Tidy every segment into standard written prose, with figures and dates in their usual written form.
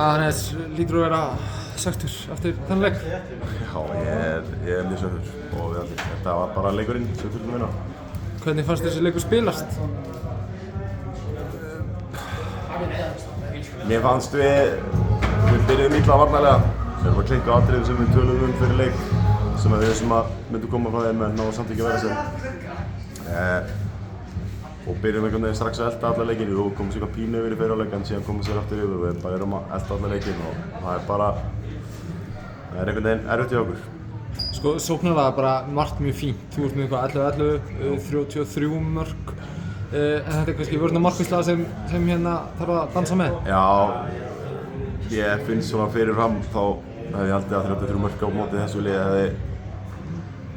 Hannes lítur að vera sagtur eftir þennan leik. Já, ég er mjög sögður og þetta var bara leikurinn sem við þurfum að vinna. Hvernig fannst þessi leikur spilast? Mér fannst við byrjuðum illa varnarlega. Við erum að klikka á atriðum sem við töluðum fyrir leik sem við sem myndum koma frá þeim en náðu samt ekki að vera sem. Og byrjum einhvern veginn strax að elta alla leikinn og komum sér eitthvað pínu yfir í fyrri hálfleik en síðan komum sér aftur yfir og við bara erum að elta alla leikinn og það er einhvern veginn erfitt hjá okkur. Sko, sóknarlega bara margt mjög fínt. Þú ert með eitthvað 11-11, 33 mörk. En þetta er kannski vörn og markvislega sem hérna þarf að dansa með? Já, ég finnst svona fyrirfram þá hefði ég haldið að 33 mörk á móti þessu liði hefði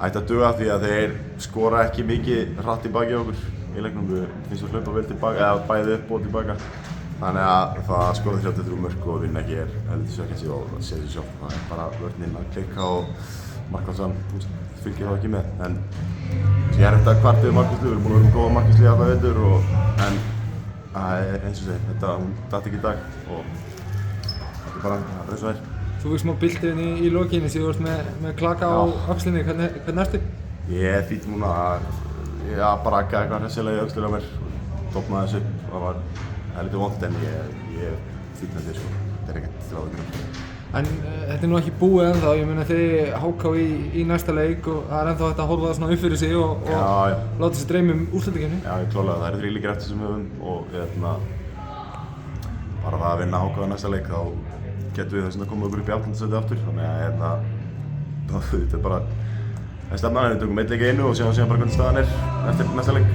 ætti að duga því að þeir skora ekki mikið hratt í baki á okkur í leiknum. Við finnst við hlaupa vel tilbaka, eða bæði upp og tilbaka. Þannig að það skorði 33 mörk og vinna ekki heldur svekkjandi og það segir sig sjálf. Það er bara vörnin að klikka og markvannsan fylgir þá ekki með. En ég er eftir að kvarta yfir markvislu, við erum búin að vera með góða markvislu í alla vetur en eins og segir, þetta datt ekki í dag og þetta er bara eins og það er. Þú fikk smá bylti í lokinni sem þú ert með klaka á öxlinni. Hvernig ertu? Ég er fýtt núna að braka eitthvað hressilega í öxlina á mér, topnaði þessu upp. Það var heldur vont en ég er fýtt með því sko. Þetta er ekkert til áður. En þetta er nú ekki búið ennþá, ég meina þið HK í næsta leik og það er ennþá hægt að horfa það svona upp fyrir sig og láta sig dreyma úrslitakeppni. Já, ég klálega, það eru 3 leikir eftir sem við höfum og bara það að vinna HK á næsta leik þá getum við þess að koma okkur upp í 8. sæti aftur. Þannig að þetta er bara stefnan, við tökum 1 leik í einu og sjáum bara hvernig staðan er eftir næsta leik.